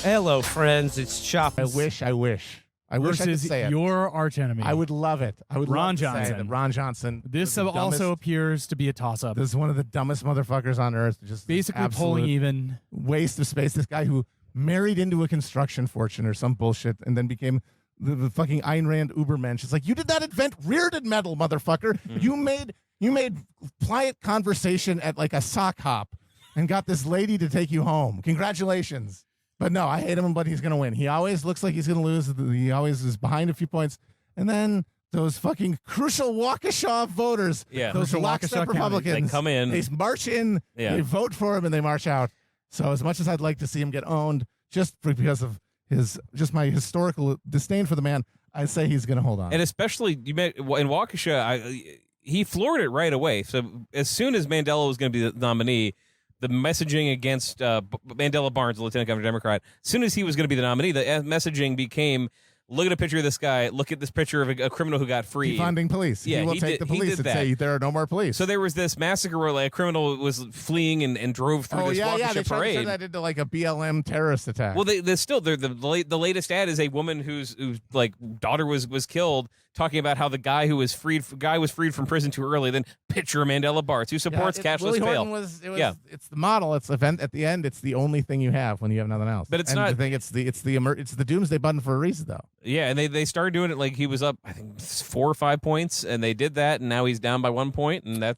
Hello, friends. It's Chapo. I wish I could say it. Your archenemy. I would love it. I would Ron love to Johnson. say that Ron Johnson. This was the also dumbest- appears to be a toss-up. This is one of the dumbest motherfuckers on earth. Just Basically absolute pulling even. waste of space. This guy who married into a construction fortune or some bullshit and then became the fucking Ayn Rand Ubermensch. It's like, you did not invent Reardon metal, motherfucker. You made pliant conversation at like a sock hop and got this lady to take you home. Congratulations. But no, I hate him, but he's going to win. He always looks like he's going to lose. He always is behind a few points. And then those fucking crucial Waukesha voters, those Crucial lockstep Waukesha County. Republicans, They come in. they march in, they vote for him, and they march out. So as much as I'd like to see him get owned, because of my historical disdain for the man, I say he's going to hold on. And especially in Waukesha, he floored it right away. So as soon as Mandela was going to be the nominee, the messaging against Mandela Barnes, the Lieutenant Governor Democrat, as soon as he was going to be the nominee, the messaging became, look at a picture of this guy, look at this picture of a criminal who got free. Defunding police. Yeah, he will he take did- the he police did and that. say there are no more police. So there was this massacre where like, a criminal was fleeing and drove through this they Waukesha tried to parade. turn that into like a BLM terrorist attack. Well, the latest ad is a woman whose like daughter was killed, talking about how the guy was freed from prison too early. Then picture Mandela Barnes, who supports cashless Willie bail. Horton it's the model. It's event at the end. It's the only thing you have when you have nothing else. But it's and not- I think it's the doomsday button for a reason though. Yeah, and they started doing it like he was up, I think 4 or 5 points, and they did that, and now he's down by 1 point, and that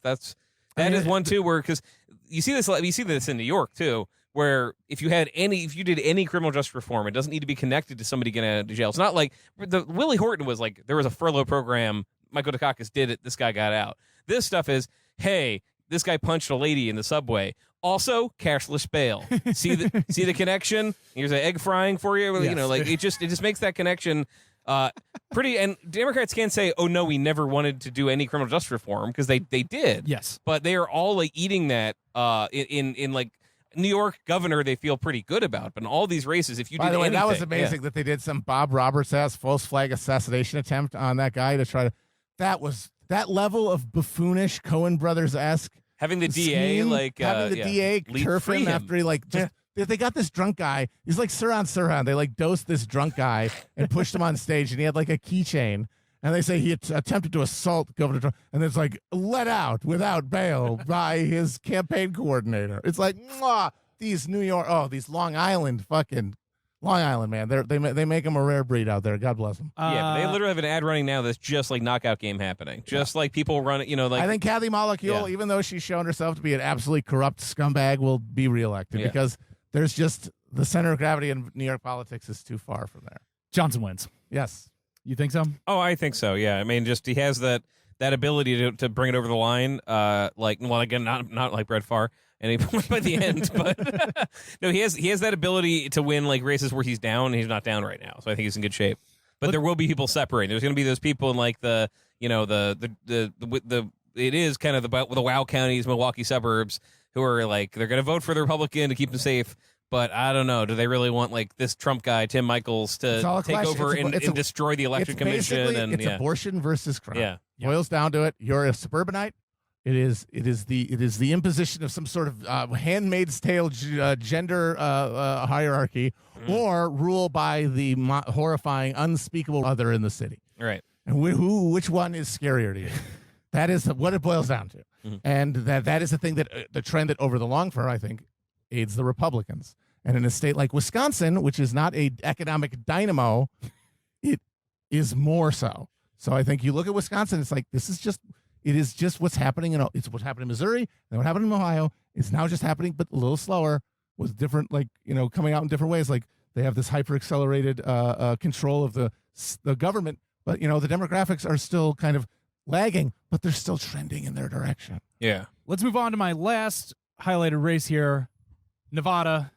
is one too where because you see this in New York too. Where if you did any criminal justice reform, it doesn't need to be connected to somebody getting out of jail. It's not like Willie Horton was like, there was a furlough program, Michael Dukakis did it, this guy got out. This stuff is, hey, this guy punched a lady in the subway. Also, cashless bail. see the connection? Here's an egg frying for you. Yes. You know, like it just makes that connection pretty. And Democrats can't say, oh no, we never wanted to do any criminal justice reform, because they did. Yes. But they are all like eating that in like New York governor, they feel pretty good about. But in all these races, if you By did the way, that was anything- amazing that they did some Bob Roberts-ass false flag assassination attempt on that guy to try to. That level of buffoonish Coen Brothers-esque. having the DA scheme, like having the DA turf free him after he like just. They got this drunk guy. He's like Sirhan. They like dosed this drunk guy and pushed him on stage, and he had like a keychain. And they say he attempted to assault Governor Trump, and it's like let out without bail by his campaign coordinator. It's like, mwah, these these Long Island man. They make them a rare breed out there. God bless them. Yeah, but they literally have an ad running now that's just like knockout game happening. Just like people run it, like I think Kathy Molecule, even though she's shown herself to be an absolutely corrupt scumbag, will be reelected because there's just the center of gravity in New York politics is too far from there. Johnson wins. Yes. You think so? Oh, I think so. Yeah, I mean, just he has that ability to bring it over the line. Again, not like Brett Favre any point by the end, but no, he has that ability to win like races where he's down and he's not down right now. So I think he's in good shape. But there will be people separating. There's going to be those people in like it is kind of the Wow counties, Milwaukee suburbs who are like they're going to vote for the Republican to keep them safe. But I don't know. Do they really want like this Trump guy, Tim Michaels, to take over and destroy the election commission? And it's abortion versus crime. Yeah. Boils down to it. You're a suburbanite. It is the imposition of some sort of Handmaid's Tale gender hierarchy, or rule by the horrifying, unspeakable other in the city. Right. And which one is scarier to you? That is what it boils down to. Mm-hmm. And that is the thing the trend that over the long term, I think, aids the Republicans. And in a state like Wisconsin, which is not an economic dynamo, it is more so. So I think you look at Wisconsin, it's like it is just what's happening it's what's happening in Missouri and what happened in Ohio. It's now just happening, but a little slower, with different coming out in different ways. Like they have this hyper accelerated control of the government, but the demographics are still kind of lagging, but they're still trending in their direction. Yeah. Let's move on to my last highlighted race here. Nevada.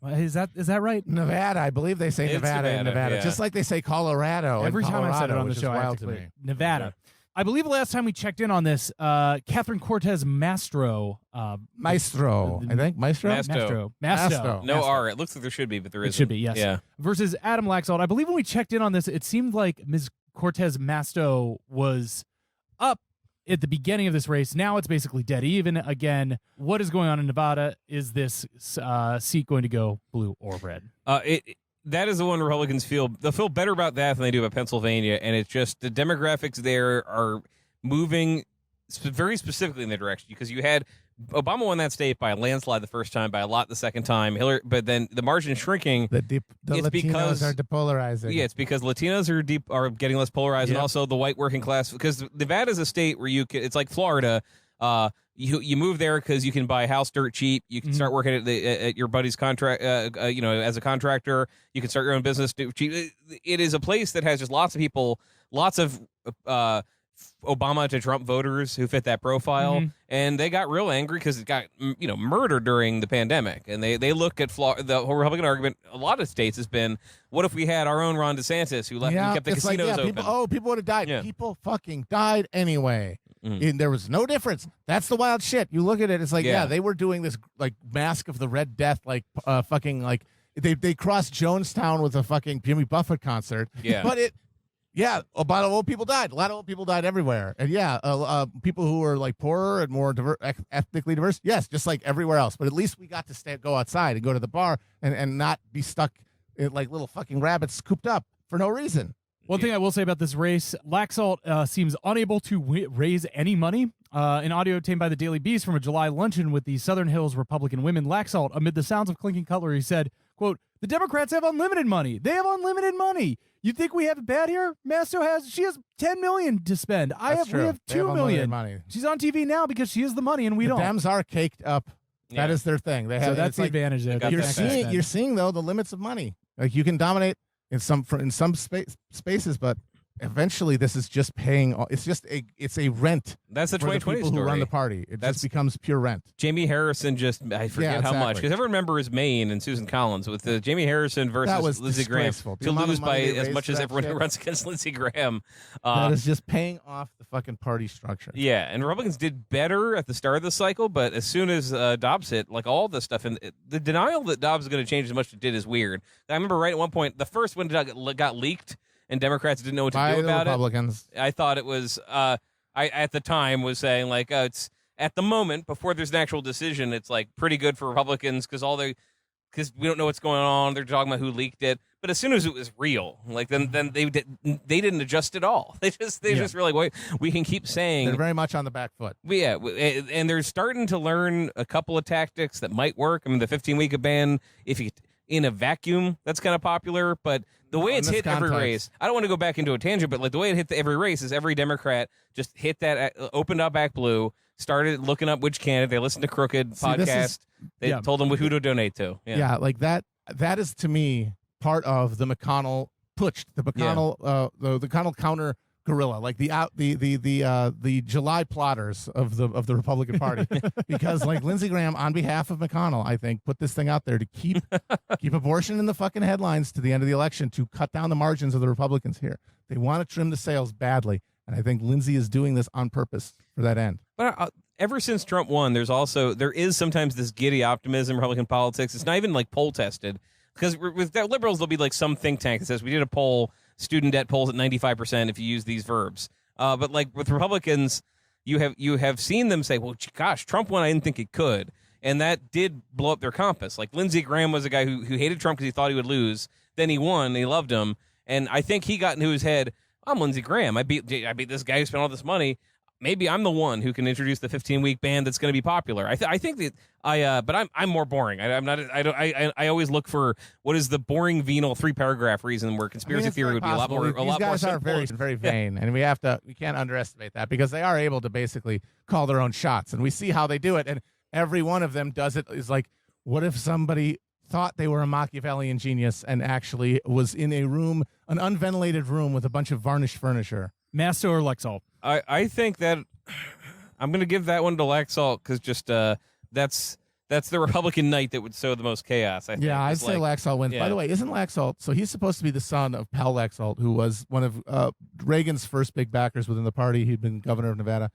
Is that right? Nevada, I believe they say It's Nevada, yeah. just like they say Colorado. Every and time I said it Colorado, on the which is show, I have wild to to clear. me. Nevada. I believe the last time we checked in on this, Catherine Cortez Maestro. Maestro, I think. Maestro? Masto. No R. It looks like there should be, but there It isn't. should be, yes. Yeah. Versus Adam Laxalt. I believe when we checked in on this, it seemed like Ms. Cortez Masto was up at the beginning of this race. Now it's basically dead even again. What is going on in Nevada? Is this seat going to go blue or red? That is the one Republicans they'll feel better about that than they do about Pennsylvania, and it's just the demographics there are moving very specifically in the direction, because you had Obama won that state by a landslide the first time, by a lot the second time. Hillary, but then the margin shrinking. The it's Latinos because, are depolarizing. Yeah, it's because Latinos are getting less polarized, and also the white working class. Because Nevada is a state where it's like Florida. You move there because you can buy a house dirt cheap. You can start working at your buddy's contract. As a contractor, you can start your own business cheap. It is a place that has just lots of people, lots of Obama to Trump voters who fit that profile, and they got real angry because it got murdered during the pandemic, and they look at the whole Republican argument. A lot of states has been, what if we had our own Ron DeSantis who kept the casinos open? People would have died. Yeah. People fucking died anyway. And there was no difference. That's the wild shit. You look at it, it's like, they were doing this like Mask of the Red Death, like fucking like they crossed Jonestown with a fucking Jimmy Buffett concert. Yeah, but a lot of old people died. A lot of old people died everywhere. And people who were like poorer and more ethnically diverse, yes, just like everywhere else. But at least we got to go outside and go to the bar and not be stuck like little fucking rabbits cooped up for no reason. One thing I will say about this race, Laxalt seems unable to raise any money. An audio obtained by the Daily Beast from a July luncheon with the Southern Hills Republican women, Laxalt, amid the sounds of clinking cutlery, said, quote, "The Democrats have unlimited money. They have unlimited money. You think we have it bad here? She has $10 million to spend. We have $2 million. Money. She's on TV now because she has the money and we don't. The Dems are caked up. That is their thing. They have. So that's the advantage there. You're seeing though the limits of money. Like you can dominate in some spaces, but eventually this is just paying. It's a rent. That's the for 2020 the people story. who run the party. It just becomes pure rent. Jamie Harrison I forget how much, because everyone remembers Maine and Susan Collins with the Jamie Harrison versus Lindsey Graham to lose by as much as everyone who runs against Lindsey Graham. That is just paying off the fucking party structure. Yeah, and Republicans did better at the start of the cycle, but as soon as Dobbs hit, like all this stuff, and the denial that Dobbs is going to change as much as it did is weird. I remember right at one point, the first one got leaked, and Democrats didn't know what to do about Republicans. I thought it was I at the time was saying like it's at the moment before there's an actual decision, it's like pretty good for Republicans because we don't know what's going on. They're talking about who leaked it, but as soon as it was real, like then they didn't adjust at all. They just were like, wait, we can keep saying they're very much on the back foot. Yeah, and they're starting to learn a couple of tactics that might work. I mean, the 15-week ban, if you in a vacuum, that's kind of popular, but the way it's hit every race, I don't want to go back into a tangent, but like the way it hit every race is every Democrat just hit that, opened up Act Blue, started looking up which candidate. They listened to Crooked podcast. They told them who to donate to. Yeah, like that. That is to me part of the McConnell putsch, the McConnell, the McConnell counter guerrilla, like the July plotters of the Republican Party, because like Lindsey Graham, on behalf of McConnell, I think put this thing out there to keep abortion in the fucking headlines to the end of the election, to cut down the margins of the Republicans here. They want to trim the sails badly, and I think Lindsey is doing this on purpose for that end. But ever since Trump won, there is sometimes this giddy optimism in Republican politics. It's not even like poll tested, because with liberals there'll be like some think tank that says we did a poll. Student debt polls at 95% if you use these verbs. But like with Republicans, you have seen them say, well, gosh, Trump won. I didn't think it could. And that did blow up their compass. Like Lindsey Graham was a guy who hated Trump because he thought he would lose. Then he won. And he loved him. And I think he got into his head, I'm Lindsey Graham. I beat this guy who spent all this money. Maybe I'm the one who can introduce the 15-week ban that's going to be popular. I think that but I'm more boring. I always look for what is the boring venal 3-paragraph reason where conspiracy theory would be a lot more. These guys are very very vain, and we can't underestimate that, because they are able to basically call their own shots, and we see how they do it, and every one of them does it. Is like, what if somebody thought they were a Machiavellian genius and actually was in a room, an unventilated room with a bunch of varnished furniture? Masta or Lexalt? I think that I'm going to give that one to Laxalt because just that's the Republican night that would sow the most chaos. I think. Yeah, I'd say Laxalt wins. By the way, isn't Laxalt? So he's supposed to be the son of Pal Laxalt, who was one of Reagan's first big backers within the party. He'd been governor of Nevada.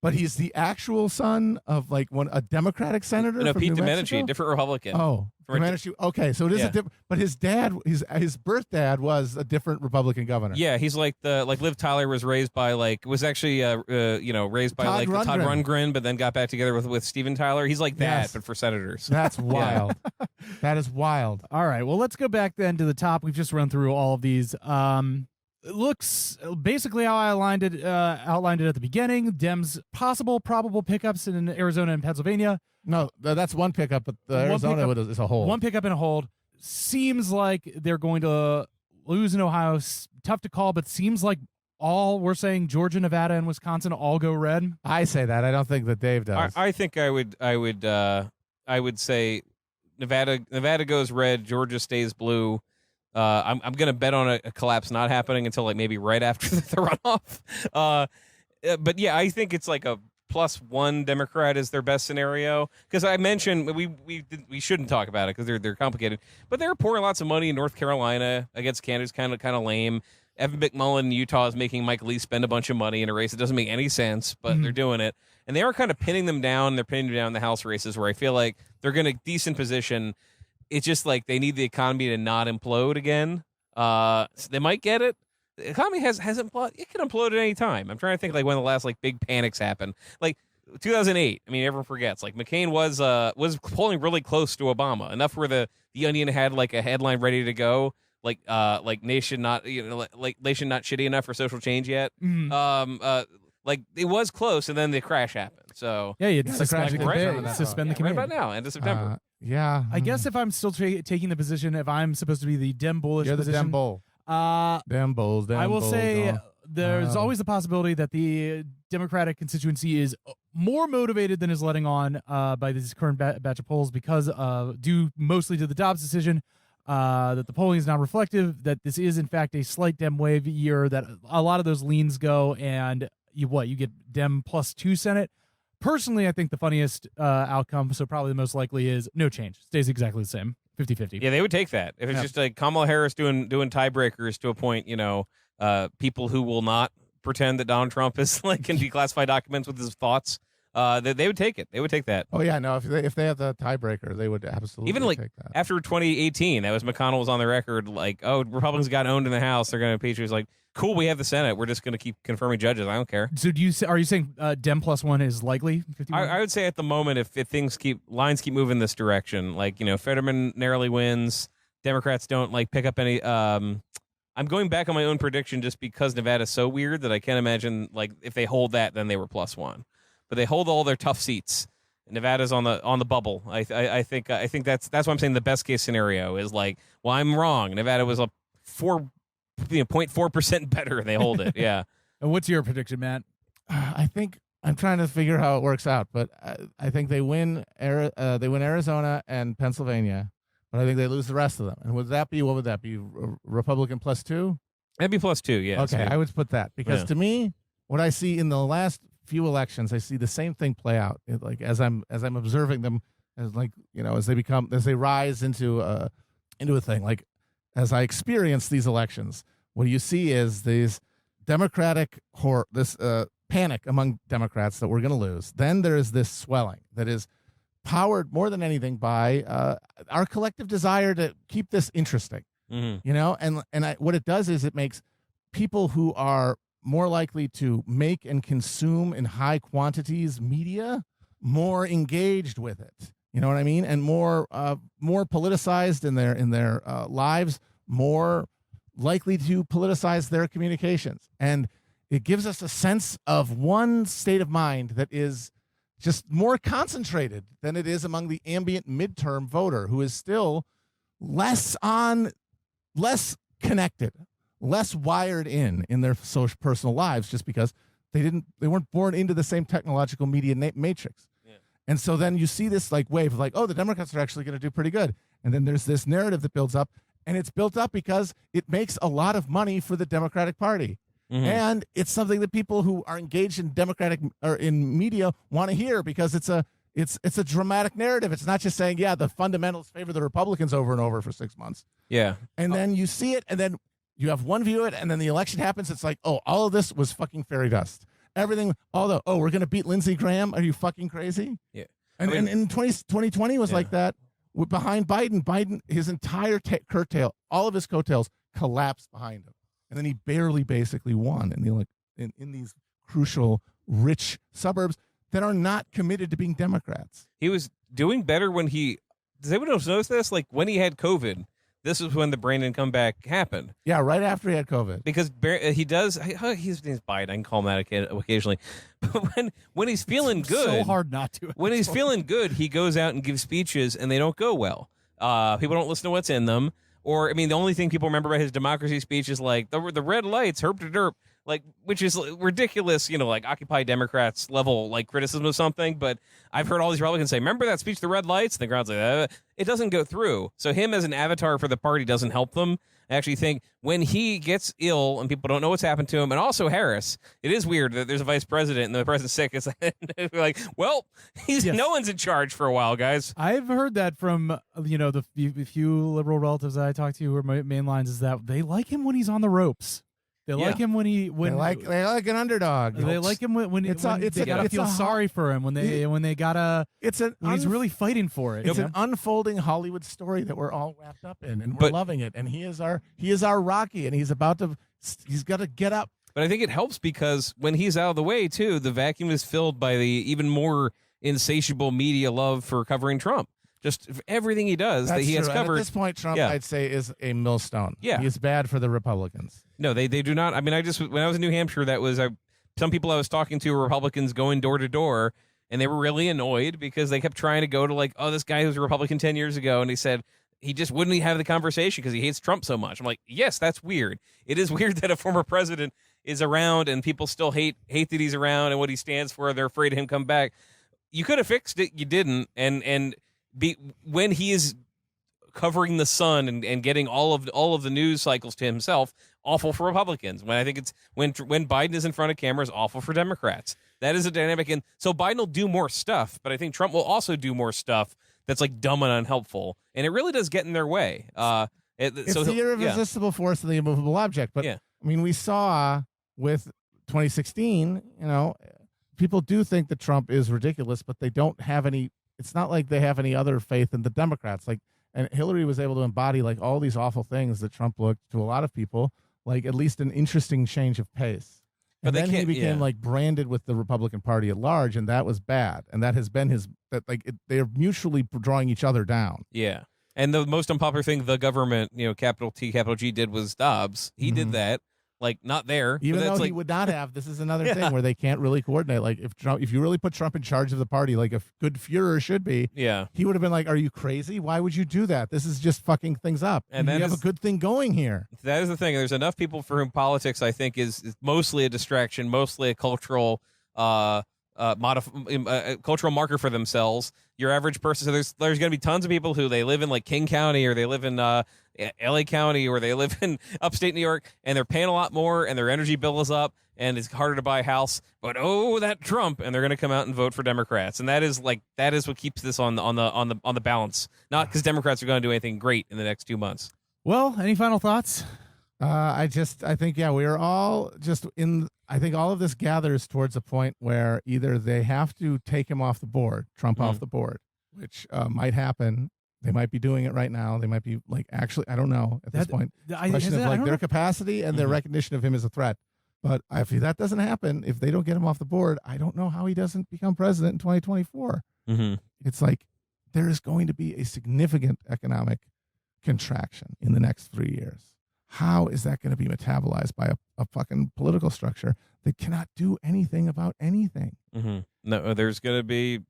But he's the actual son of like a Democratic senator. No, from Pete New Domenici, Mexico? different Republican. Oh, From a Domenici. Okay, so it is a different. But his dad, his birth dad was a different Republican governor. Yeah, he's like Liv Tyler was raised by was actually raised by Todd Rundgren. Todd Rundgren, but then got back together with Steven Tyler. He's like that, Yes. but for senators. That's wild. That is wild. All right, well, let's go back then to the top. We've just run through all of these. It looks basically how I outlined it at the beginning. Dems possible, probable pickups in Arizona and Pennsylvania. No, that's one pickup, but the Arizona is a hold. One pickup and a hold. Seems like they're going to lose in Ohio. Tough to call, but seems like all we're saying Georgia, Nevada, and Wisconsin all go red. I say that. I don't think that Dave does. I think I would say Nevada goes red, Georgia stays blue. I'm going to bet on a collapse not happening until like maybe right after the runoff. But yeah, I think it's like a +1 Democrat is their best scenario. Because I mentioned we shouldn't talk about it because they're complicated. But they're pouring lots of money in North Carolina against candidates kind of lame. Evan McMullen in Utah is making Mike Lee spend a bunch of money in a race that doesn't make any sense, but they're doing it. And they are kind of pinning them down. They're pinning them down in the House races where I feel like they're going to decent position. It's just like they need the economy to not implode again. So they might get it. The economy has imploded. It can implode at any time. I'm trying to think like when the last like big panics happened. Like 2008. I mean, everyone forgets. Like McCain was polling really close to Obama, enough where the Onion had like a headline ready to go. Like nation not nation not shitty enough for social change yet. Like it was close, and then the crash happened. So yeah, you suspend the committee. Right about now, end of September. Yeah, I guess if I'm still taking the position, if I'm supposed to be the Dem bullish you're the position, Dem bull. Dem bulls. I will say there's always the possibility that the Democratic constituency is more motivated than is letting on by this current batch of polls because due mostly to the Dobbs decision. That the polling is not reflective, that this is in fact a slight Dem wave year, that a lot of those leans go, and you get Dem +2 Senate. Personally, I think the funniest outcome, so probably the most likely, is no change. Stays exactly the same, 50-50. Yeah, they would take that. If it's just like Kamala Harris doing tiebreakers to a point, people who will not pretend that Donald Trump is like can declassify documents with his thoughts. They would take it. They would take that. Oh yeah, no. If they have the tiebreaker, they would absolutely even like take that. After 2018. That was McConnell was on the record like, oh, Republicans got owned in the House. They're going to impeach. He was like, cool, we have the Senate. We're just going to keep confirming judges. I don't care. So are you saying Dem +1 is likely? I would say at the moment, if lines keep moving this direction, like Fetterman narrowly wins, Democrats don't like pick up any. I'm going back on my own prediction just because Nevada's so weird that I can't imagine like if they hold that, then they were +1. But they hold all their tough seats. Nevada's on the bubble. I think that's why I'm saying the best case scenario is like, well, I'm wrong. Nevada was a 0.4% better. They hold it. Yeah. And what's your prediction, Matt? I think I'm trying to figure how it works out, but I think they win. They win Arizona and Pennsylvania, but I think they lose the rest of them. And what would that be? Republican +2? That'd be +2. Yeah. Okay, I would put that because to me, what I see in the last few elections, I see the same thing play out. Like as I'm observing them, as they rise into a thing. Like as I experience these elections, what you see is these Democratic panic among Democrats that we're going to lose. Then there is this swelling that is powered more than anything by our collective desire to keep this interesting. Mm-hmm. What it does is it makes people who are more likely to make and consume in high quantities media more engaged with it. You know what I mean? And more politicized in their lives, more likely to politicize their communications. And it gives us a sense of one state of mind that is just more concentrated than it is among the ambient midterm voter, who is still less connected, less wired in their social personal lives, just because they weren't born into the same technological media matrix. Yeah. And so then you see this like wave of like, oh, the Democrats are actually going to do pretty good. And then there's this narrative that builds up, and it's built up because it makes a lot of money for the Democratic Party. Mm-hmm. And it's something that people who are engaged in Democratic or in media want to hear, because it's a dramatic narrative. It's not just saying, yeah, the fundamentals favor the Republicans over and over for 6 months. Yeah. And then you see it, and then you have one view of it, and then the election happens. It's like, oh, all of this was fucking fairy dust. Everything. Although, we're going to beat Lindsey Graham. Are you fucking crazy? Yeah. And, I mean, and 2020 was like that. Behind Biden, his entire curtail, all of his coattails collapsed behind him. And then he barely basically won in these crucial, rich suburbs that are not committed to being Democrats. He was doing better when does anyone else notice this? Like when he had COVID, this is when the Brandon comeback happened. Yeah, right after he had COVID. Because his name's Biden. I can call him that occasionally. But when he's feeling good. So hard not to. When he's feeling good, he goes out and gives speeches and they don't go well. People don't listen to what's in them. Or, I mean, the only thing people remember about his democracy speech is like the red lights, herp to derp, like, which is ridiculous, like Occupy Democrats level, like criticism of something. But I've heard all these Republicans say, remember that speech, the red lights? And the crowd's like, it doesn't go through. So him as an avatar for the party doesn't help them. I actually think when he gets ill and people don't know what's happened to him, and also Harris, it is weird that there's a vice president and the president's sick. It's like, well, no one's in charge for a while, guys. I've heard that from, the few liberal relatives that I talk to who are my main lines is that they like him when he's on the ropes. They like him when they like an underdog. They like him when they gotta feel sorry for him when they gotta. When he's really fighting for it. It's an unfolding Hollywood story that we're all wrapped up in, and we're loving it. And he is our Rocky, and he's got to get up. But I think it helps because when he's out of the way too, the vacuum is filled by the even more insatiable media love for covering Trump. Just everything he does that he has covered. And at this point, Trump, I'd say, is a millstone. Yeah. He's bad for the Republicans. No, they do not. I mean, when I was in New Hampshire, that was some people I was talking to were Republicans going door to door, and they were really annoyed because they kept trying to go to this guy who was a Republican 10 years ago, and he said he just wouldn't have the conversation because he hates Trump so much. I'm like, yes, that's weird. It is weird that a former president is around and people still hate that he's around and what he stands for. They're afraid of him come back. You could have fixed it. You didn't. And when he is covering the sun and getting all of the news cycles to himself, awful for Republicans. When I think it's when Biden is in front of cameras, awful for Democrats. That is a dynamic, and so Biden will do more stuff, but I think Trump will also do more stuff that's like dumb and unhelpful, and it really does get in their way. It's the irresistible force of the immovable object. But I mean, we saw with 2016, people do think that Trump is ridiculous, but they don't have any. It's not like they have any other faith in the Democrats. And Hillary was able to embody all these awful things that Trump looked to a lot of people like at least an interesting change of pace. And then he became branded with the Republican Party at large, and that was bad. And that has been they're mutually drawing each other down. Yeah. And the most unpopular thing the government, capital T, capital G did was Dobbs. He did that. Not there. Even though he would not have. This is another thing where they can't really coordinate. If you really put Trump in charge of the party, like a good Führer should be, he would have been like, are you crazy? Why would you do that? This is just fucking things up. And you have a good thing going here. That is the thing. There's enough people for whom politics, I think, is mostly a distraction, mostly a cultural cultural marker for themselves. Your average person, so there's going to be tons of people who they live in King County, or they live in LA County, or they live in upstate New York, and they're paying a lot more, and their energy bill is up, and it's harder to buy a house. But that Trump, and they're going to come out and vote for Democrats, and that is what keeps this on the balance. Not because Democrats are going to do anything great in the next 2 months. Well, any final thoughts? I think we are all just in. I think all of this gathers towards a point where either they have to take him off the board, Trump off the board, which might happen. They might be doing it right now. They might be actually, I don't know at this point. Question of their capacity and their recognition of him as a threat. But if that doesn't happen, if they don't get him off the board, I don't know how he doesn't become president in 2024. Mm-hmm. It's there is going to be a significant economic contraction in the next 3 years. How is that going to be metabolized by a fucking political structure that cannot do anything about anything? Mm-hmm. No, there's going to be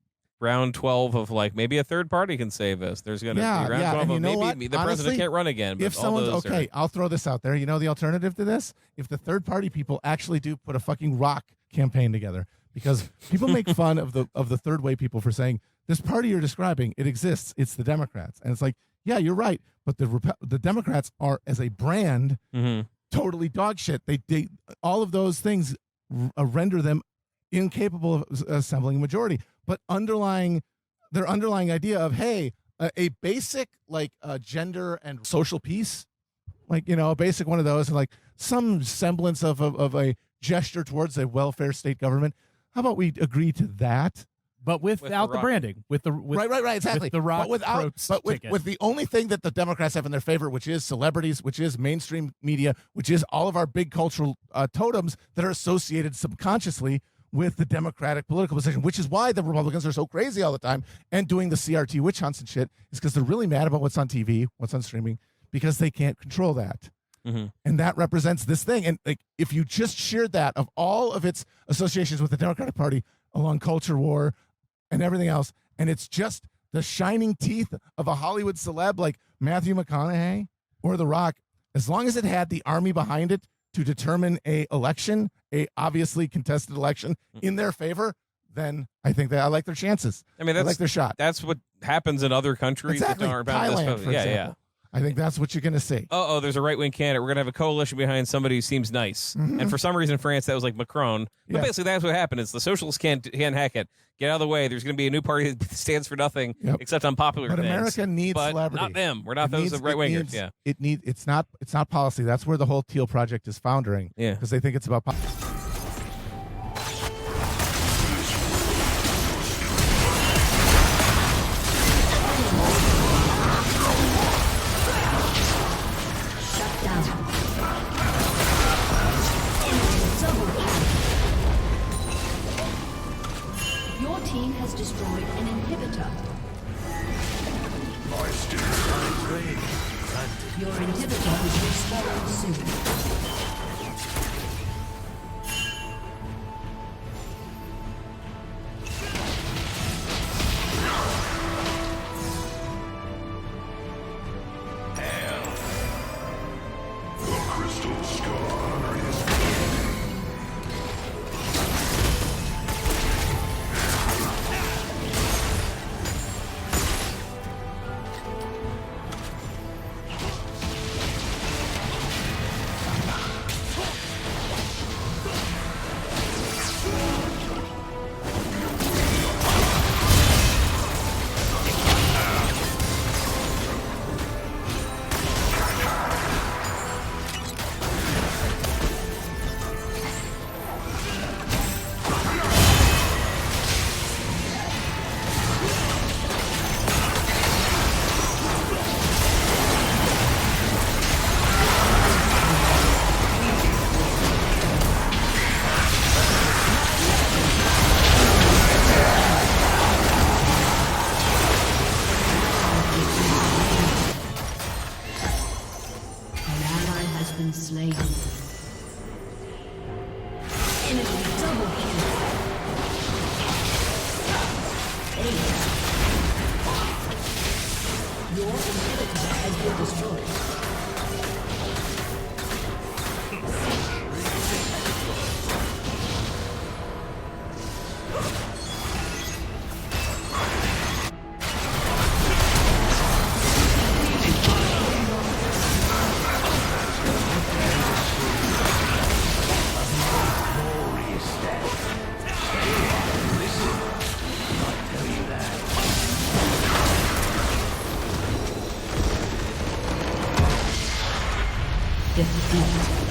round 12 of maybe a third party can save us. There's going to be round 12 of maybe the president can't run again. But if someone's I'll throw this out there. The alternative to this? If the third party people actually do put a fucking rock campaign together, because people make fun of the third way people for saying this party you're describing, it exists. It's the Democrats, and it's yeah, you're right. But the Democrats are, as a brand, totally dog shit. They all of those things render them incapable of assembling a majority. But their underlying idea of a basic gender and social peace, a basic one of those, and some semblance of a gesture towards a welfare state government. How about we agree to that? But without the Rock. branding, Right, exactly. With the Rock but with the only thing that the Democrats have in their favor, which is celebrities, which is mainstream media, which is all of our big cultural totems that are associated subconsciously with the Democratic political position, which is why the Republicans are so crazy all the time and doing the CRT witch hunts and shit, is because they're really mad about what's on TV, what's on streaming, because they can't control that. Mm-hmm. And that represents this thing. And like, if you just shared that of all of its associations with the Democratic Party along culture war and everything else, and it's just the shining teeth of a Hollywood celeb like Matthew McConaughey or The Rock, as long as it had the army behind it to determine a election, a obviously contested election in their favor, then I think that I like their chances. I mean, I like their shot. That's what happens in other countries Exactly. that aren't about Thailand, this. for Yeah, example. I think that's what you're going to see. Oh, there's a right-wing candidate. We're going to have a coalition behind somebody who seems nice. Mhm. And for some reason, France, that was like Macron. But Yeah. basically, that's what happened. Is the socialists can't hack it. Get out of the way. There's going to be a new party that stands for nothing except unpopular But things. America needs but celebrity. not them. We're not those right-wingers. Yeah. It's not policy. That's where the whole Teal Project is foundering. Yeah. Because they think it's about Your team has destroyed an inhibitor. Your inhibitor is respawning soon. An ally has been slain. Enemy double kill. Ace. Your inhibitor has been destroyed. Defeat.